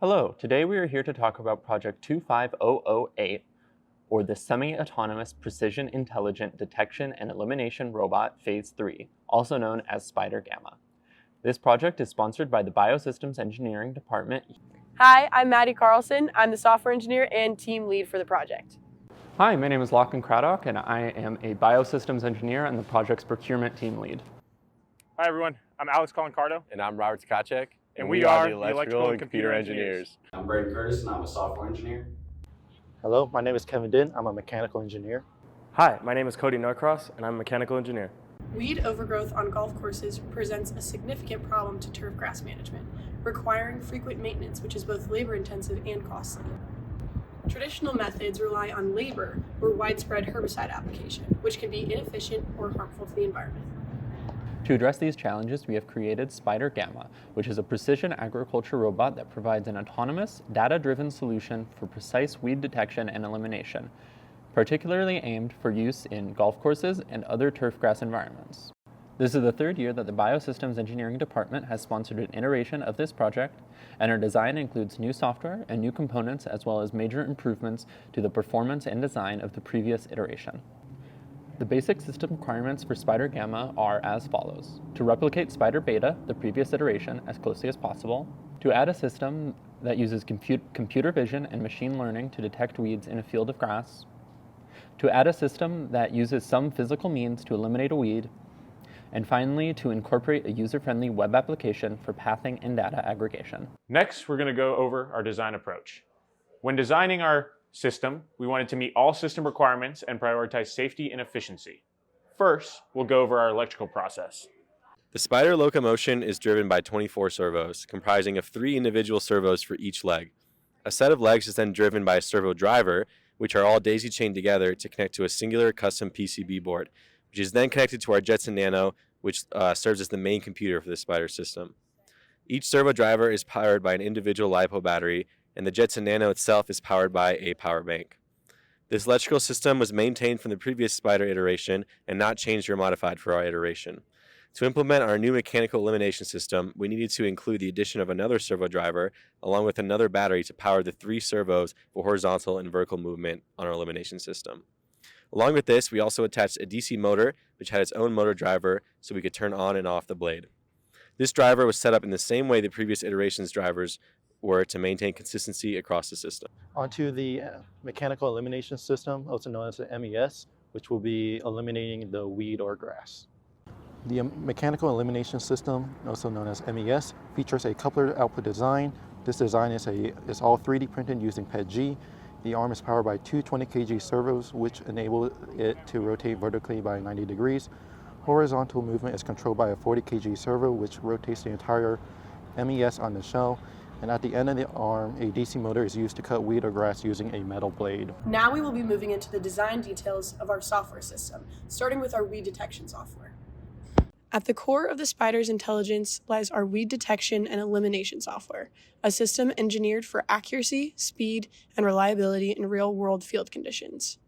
Hello, today we are here to talk about Project 25008, or the Semi-Autonomous Precision Intelligent Detection and Elimination Robot Phase 3, also known as Spider Gamma. This project is sponsored by the Biosystems Engineering Department. Hi, I'm Maddie Carlson. I'm the software engineer and team lead for the project. Hi, my name is Lachlan Craddock, and I am a Biosystems engineer and the project's procurement team lead. Hi everyone, I'm Alex Colincardo. And I'm Robert Tkachek. And we are the electrical and computer engineers. I'm Braden Curtis and I'm a software engineer. Hello, my name is Kevin Din. I'm a mechanical engineer. Hi, my name is Cody Norcross and I'm a mechanical engineer. Weed overgrowth on golf courses presents a significant problem to turf grass management, requiring frequent maintenance, which is both labor-intensive and costly. Traditional methods rely on labor or widespread herbicide application, which can be inefficient or harmful to the environment. To address these challenges, we have created Spider Gamma, which is a precision agriculture robot that provides an autonomous, data-driven solution for precise weed detection and elimination, particularly aimed for use in golf courses and other turf grass environments. This is the third year that the Biosystems Engineering Department has sponsored an iteration of this project, and our design includes new software and new components as well as major improvements to the performance and design of the previous iteration. The basic system requirements for Spider Gamma are as follows: to replicate Spider Beta, the previous iteration, as closely as possible, to add a system that uses computer vision and machine learning to detect weeds in a field of grass, to add a system that uses some physical means to eliminate a weed, and finally, to incorporate a user-friendly web application for pathing and data aggregation. Next, we're going to go over our design approach. When designing our system, we wanted to meet all system requirements and prioritize safety and efficiency. First, we'll go over our electrical process. The Spider locomotion is driven by 24 servos, comprising of 3 individual servos for each leg. A set of legs is then driven by a servo driver, which are all daisy-chained together to connect to a singular custom PCB board, which is then connected to our Jetson Nano, which serves as the main computer for the Spider system. Each servo driver is powered by an individual LiPo battery, and the Jetson Nano itself is powered by a power bank. This electrical system was maintained from the previous Spider iteration and not changed or modified for our iteration. To implement our new mechanical elimination system, we needed to include the addition of another servo driver along with another battery to power the 3 servos for horizontal and vertical movement on our elimination system. Along with this, we also attached a DC motor, which had its own motor driver, so we could turn on and off the blade. This driver was set up in the same way the previous iteration's drivers were to maintain consistency across the system. Onto the mechanical elimination system, also known as the MES, which will be eliminating the weed or grass. The mechanical elimination system, also known as MES, features a coupler output design. This design is all 3D printed using PETG. The arm is powered by 2 20 kg servos, which enable it to rotate vertically by 90 degrees. Horizontal movement is controlled by a 40 kg servo, which rotates the entire MES on the shell. And at the end of the arm, a DC motor is used to cut weed or grass using a metal blade. Now we will be moving into the design details of our software system, starting with our weed detection software. At the core of the Spider's intelligence lies our weed detection and elimination software, a system engineered for accuracy, speed, and reliability in real-world field conditions.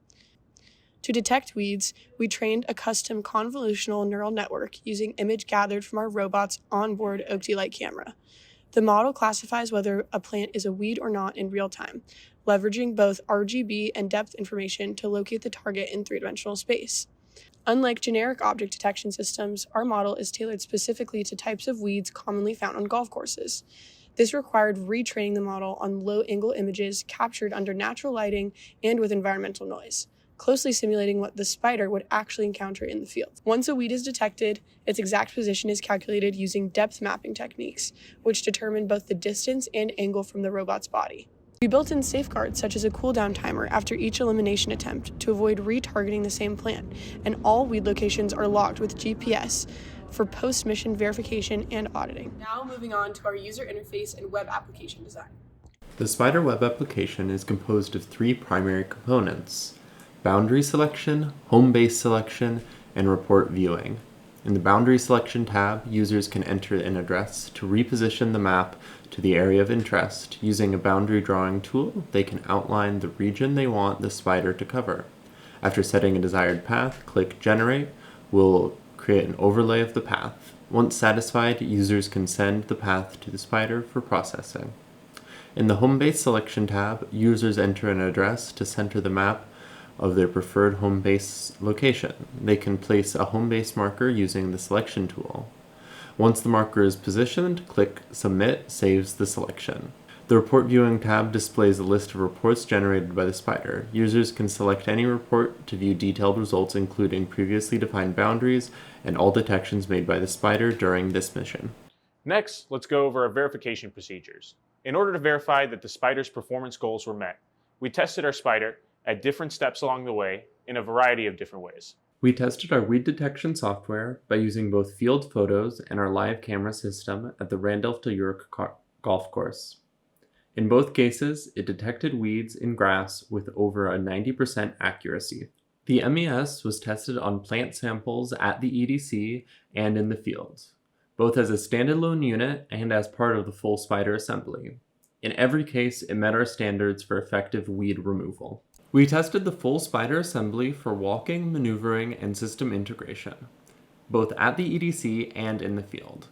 To detect weeds, we trained a custom convolutional neural network using image gathered from our robot's onboard OAK-Light camera. The model classifies whether a plant is a weed or not in real time, leveraging both RGB and depth information to locate the target in 3-dimensional space. Unlike generic object detection systems, our model is tailored specifically to types of weeds commonly found on golf courses. This required retraining the model on low-angle images captured under natural lighting and with environmental noise, closely simulating what the Spider would actually encounter in the field. Once a weed is detected, its exact position is calculated using depth mapping techniques, which determine both the distance and angle from the robot's body. We built in safeguards such as a cooldown timer after each elimination attempt to avoid retargeting the same plant, and all weed locations are logged with GPS for post-mission verification and auditing. Now moving on to our user interface and web application design. The Spider web application is composed of 3 primary components: boundary selection, home base selection, and report viewing. In the boundary selection tab, users can enter an address to reposition the map to the area of interest. Using a boundary drawing tool, they can outline the region they want the Spider to cover. After setting a desired path, click Generate. We'll create an overlay of the path. Once satisfied, users can send the path to the Spider for processing. In the Home Base Selection tab, users enter an address to center the map of their preferred home base location. They can place a home base marker using the selection tool. Once the marker is positioned, click Submit saves the selection. The Report Viewing tab displays a list of reports generated by the spider. Users can select any report to view detailed results, including previously defined boundaries and all detections made by the spider during this mission. Next, let's go over our verification procedures. In order to verify that the spider's performance goals were met, we tested our spider at different steps along the way in a variety of different ways. We tested our weed detection software by using both field photos and our live camera system at the Randolph to York golf course. In both cases, it detected weeds in grass with over a 90% accuracy. The MES was tested on plant samples at the EDC and in the field, both as a standalone unit and as part of the full spider assembly. In every case, it met our standards for effective weed removal. We tested the full spider assembly for walking, maneuvering, and system integration, both at the EDC and in the field.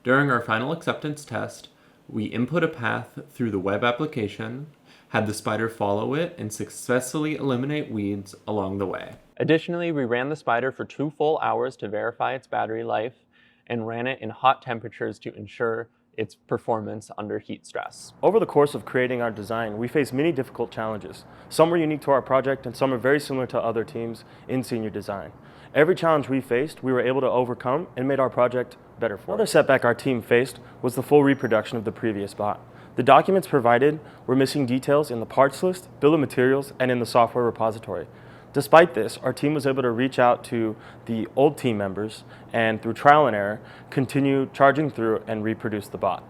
During our final acceptance test, we input a path through the web application, had the spider follow it, and successfully eliminate weeds along the way. Additionally, we ran the spider for 2 full hours to verify its battery life and ran it in hot temperatures to ensure its performance under heat stress. Over the course of creating our design, we faced many difficult challenges. Some were unique to our project and some are very similar to other teams in senior design. Every challenge we faced, we were able to overcome and made our project better for us. Another setback our team faced was the full reproduction of the previous bot. The documents provided were missing details in the parts list, bill of materials, and in the software repository. Despite this, our team was able to reach out to the old team members and through trial and error, continue charging through and reproduce the bot.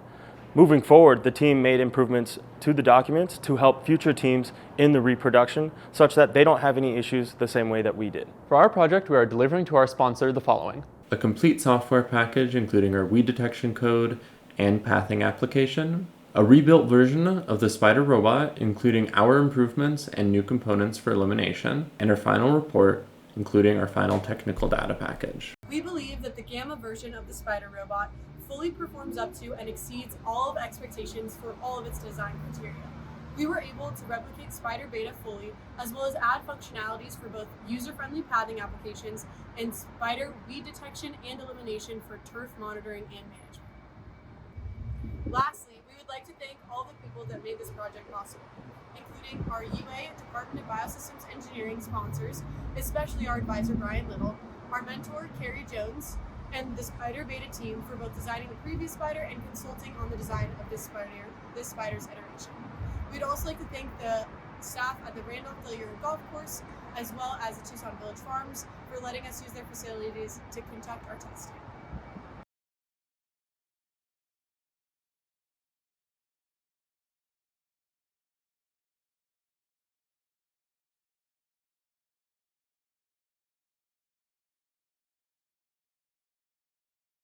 Moving forward, the team made improvements to the documents to help future teams in the reproduction such that they don't have any issues the same way that we did. For our project, we are delivering to our sponsor the following: A complete software package including our weed detection code and pathing application, a rebuilt version of the spider robot including our improvements and new components for elimination, and our final report including our final technical data package. We believe that the Gamma version of the spider robot fully performs up to and exceeds all of expectations for all of its design criteria. We were able to replicate Spider Beta fully, as well as add functionalities for both user-friendly pathing applications and spider weed detection and elimination for turf monitoring and management. Lastly, we would like to thank all the people that made this project possible, including our UA Department of Biosystems Engineering sponsors, especially our advisor Brian Little, our mentor Carrie Jones, and the Spider Beta team for both designing the previous spider and consulting on the design of this spider's iteration. We'd also like to thank the staff at the Randolph to York golf course, as well as the Tucson Village Farms, for letting us use their facilities to conduct our testing.